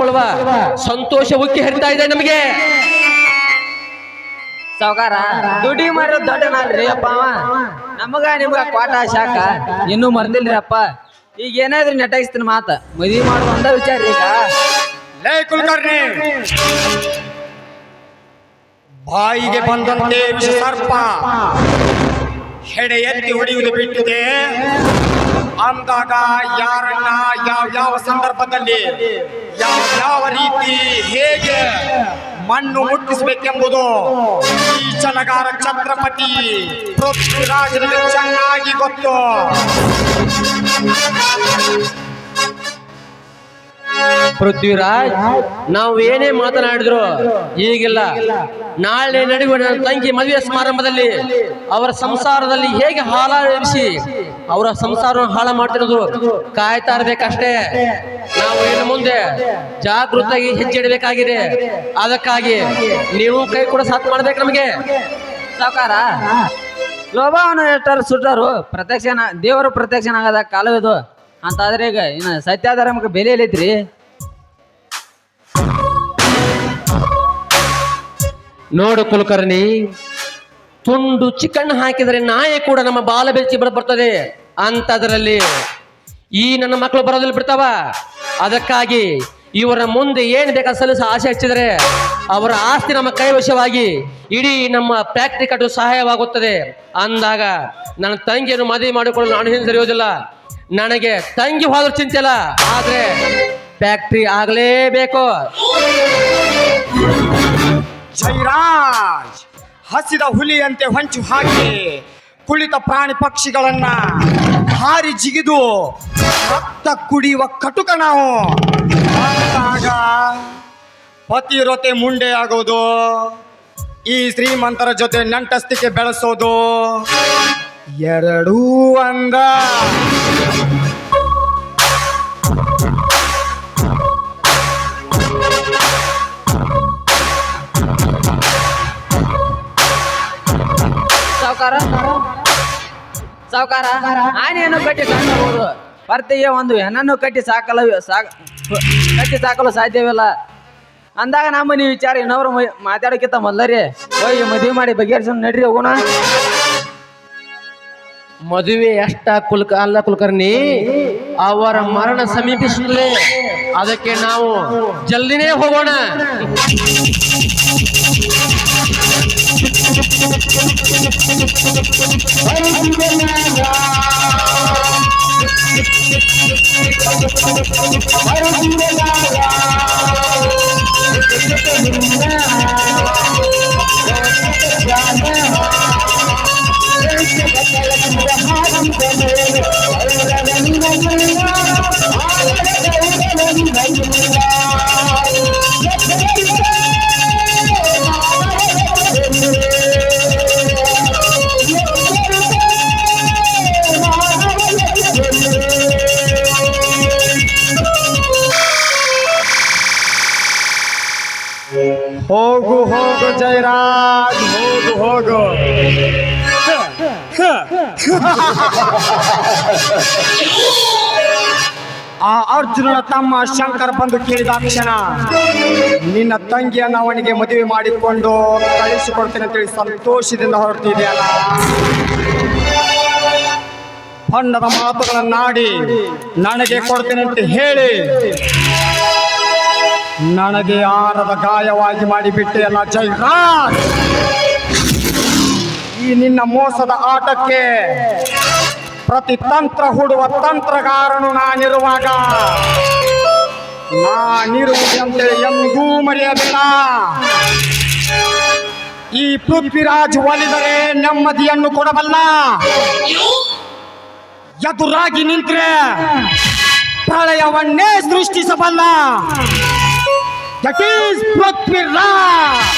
ಮಾಡಿಕೊಳ್ಳುವ ಸಂತೋಷ ಉಕ್ಕಿ ಹರಿತಾ ಇದೆ ನಮಗೆ. ಸಾವುಕಾರ ದುಡ್ಡಿ ಮಾರೋ ದೊಡ್ಡನಲ್ರಿ ಅಪ್ಪ ಅವ. ನಮಗ ನಿಮ್ಗ ಕ್ವಾಟ ಶಾಖ ಇನ್ನೂ ಮರ್ದಿಲ್ರಿ ಅಪ್ಪ. ಈಗ ಏನಾದ್ರೂ ನೆಟಾಯಿಸ್ತೀನಿ ಮಾತ ಮದುವೆ ಮಾಡುವ ಅಂದ ವಿಚಾರ ಈಗ. ಲೇ ಕುಲಕರ್ಣಿ, ಬಾಯಿಗೆ ಬಂದಂತೆ ವಿಷ ಸರ್ಪ ಹೆಡೆ ಎತ್ತಿ ಹೊಡೆಯುವುದು ಬಿಟ್ಟಿದೆ ಅಂದಾಗ ಯಾರನ್ನ ಯಾವ ಸಂದರ್ಭದಲ್ಲಿ ಯಾವ ರೀತಿ ಹೇಗೆ ಮಣ್ಣು ಮುಟ್ಟಿಸಬೇಕೆಂಬುದು ಈ ಛಲಗಾರ ಛತ್ರಪತಿ ಪೃಥ್ವಿರಾಜನಿಗೆ ಚೆನ್ನಾಗಿ ಗೊತ್ತು. ಪೃಥ್ವಿರಾಜ್, ನಾವು ಏನೇ ಮಾತನಾಡಿದ್ರು ಈಗಿಲ್ಲ, ನಾಳೆ ನಡೆಯುವ ನನ್ನ ತಂಗಿ ಮದುವೆ ಸಮಾರಂಭದಲ್ಲಿ ಅವರ ಸಂಸಾರದಲ್ಲಿ ಹೇಗೆ ಹಾಳಾಡಿಸಿ ಅವರ ಸಂಸಾರವನ್ನು ಹಾಳ ಮಾಡ್ತಿರೋದು ಕಾಯ್ತಾ ಇರ್ಬೇಕಷ್ಟೇ. ನಾವು ಇನ್ನು ಮುಂದೆ ಜಾಗೃತವಾಗಿ ಹೆಜ್ಜೆ ಇಡಬೇಕಾಗಿದೆ. ಅದಕ್ಕಾಗಿ ನೀವು ಕೈ ಕೂಡ ಸಾಥ್ ಮಾಡ್ಬೇಕು ನಮಗೆ. ಸಾವುಕಾರ ಲೋಭವನ್ನು ಎಷ್ಟಾರು ಸುಟ್ಟರು ಪ್ರತ್ಯಕ್ಷನ ದೇವರು ಪ್ರತ್ಯಕ್ಷನ ಆಗದ ಕಾಲವಿದು ಅಂತಾದ್ರೆ ಈಗ ಇನ್ನು ಸತ್ಯಾಧಾರಕ್ಕೆ ಬೆಲೆ ಎಲ್ಲೈತ್ರಿ. ನೋಡು ಕುಲಕರ್ಣಿ, ತುಂಡು ಚಿಕನ್ ಹಾಕಿದರೆ ನಾಯಿ ಕೂಡ ನಮ್ಮ ಬಾಲ ಬೆಚ್ಚಿ ಬರ್ತದೆ ಅಂತದ್ರಲ್ಲಿ ಈ ನನ್ನ ಮಕ್ಕಳು ಬರೋದಿಲ್ಲ ಬಿಡ್ತಾವ. ಅದಕ್ಕಾಗಿ ಇವರ ಮುಂದೆ ಏನ್ ಬೇಕಾದ ಸಲ್ಲಿಸ ಆಸೆ ಹಚ್ಚಿದರೆ ಅವರ ಆಸ್ತಿ ನಮ್ಮ ಕೈವಶವಾಗಿ ಇಡೀ ನಮ್ಮ ಫ್ಯಾಕ್ಟ್ರಿ ಕಟ್ಟಲು ಸಹಾಯವಾಗುತ್ತದೆ. ಅಂದಾಗ ನನ್ನ ತಂಗಿಯನ್ನು ಮದುವೆ ಮಾಡಿಕೊಳ್ಳಲು ನಾನು ಹಿಂಸರಿಯೋದಿಲ್ಲ. ನನಗೆ ತಂಗಿ ಹೋದ್ರೂ ಚಿಂತೆ ಇಲ್ಲ, ಆದ್ರೆ ಫ್ಯಾಕ್ಟ್ರಿ ಆಗಲೇಬೇಕು. ಜೈರಾಜ್, ಹಸಿದ ಹುಲಿಯಂತೆ ಹೊಂಚು ಹಾಕಿ ಕುಳಿತ ಪ್ರಾಣಿ ಪಕ್ಷಿಗಳನ್ನ ಹಾರಿ ಜಿಗಿದು ರಕ್ತ ಕುಡಿಯುವ ಕಟುಕ ನಾವು. ಅಂದಾಗ ಪತಿರೊತೆ ಮುಂಡೆ ಆಗೋದು, ಈ ಶ್ರೀಮಂತರ ಜೊತೆ ನಂಟಸ್ತಿಕೆ ಬೆಳೆಸೋದು ಎರಡೂ ಅಂದ. ಸಾವುಕಾರ ಆನೆಯನ್ನು ಕಟ್ಟಿ ಸಾಕಬಹುದು, ಪರ್ತಿಗೆ ಒಂದು ಹೆಣ್ಣನ್ನು ಕಟ್ಟಿ ಸಾಕಲು ಸಾಧ್ಯವಿಲ್ಲ. ಅಂದಾಗ ನಮ್ಮ ನೀವು ವಿಚಾರ ಇನ್ನೊಬ್ರು ಮಾತಾಡೋಕ್ಕಿಂತ ಮೊದಲರಿ ಹೋಗಿ ಮದುವೆ ಮಾಡಿ ಬಗೆಹರಿಸ ನಡ್ರಿ ಹೋಗೋಣ. ಮದುವೆ ಅಷ್ಟ ಅಲ್ಲ ಕುಲಕರ್ಣಿ, ಅವರ ಮರಣ ಸಮೀಪಿಸುತ್ತದೆ. ಅದಕ್ಕೆ ನಾವು ಜಲ್ದಿನೇ ಹೋಗೋಣ. ಹೋಗು ಹೋಗು ಜಯರಾಜ್, ಹೋಗು ಹೋಗು. ಆ ಅರ್ಜುನನ ತಮ್ಮ ಶಂಕರ್ ಬಂದು ಕೇಳಿದಾಕ್ಷಣ ನಿನ್ನ ತಂಗಿಯನ್ನು ಅವನಿಗೆ ಮದುವೆ ಮಾಡಿಕೊಂಡು ಕಳಿಸಿಕೊಡ್ತೇನೆ ಅಂತೇಳಿ ಸಂತೋಷದಿಂದ ಹೊರಟಿದೆಯಲ್ಲ. ಬಣ್ಣದ ಮಾತುಗಳನ್ನಾಡಿ ನನಗೆ ಕೊಡ್ತೇನೆ ಅಂತ ಹೇಳಿ ನನಗೆ ಆರದ ಗಾಯವಾಗಿ ಮಾಡಿಬಿಟ್ಟೆಯಲ್ಲ ಜಯರಾಜ್. ಈ ನಿನ್ನ ಮೋಸದ ಆಟಕ್ಕೆ ಪ್ರತಿ ತಂತ್ರ ಹೂಡುವ ತಂತ್ರಗಾರನು ನಾನಿರುವಾಗ ನಾನಿರುವುದಂತೆ ಎಂದೂ ಮರೆಯಬೇಡ. ಈ ಪೃಥ್ವಿರಾಜ್ ಒಲಿದರೆ ನೆಮ್ಮದಿಯನ್ನು ಕೊಡಬಲ್ಲ, ಎದುರಾಗಿ ನಿಂತ್ರೆ ಪ್ರಳಯವನ್ನೇ ಸೃಷ್ಟಿಸಬಲ್ಲ. That is Prithviraj.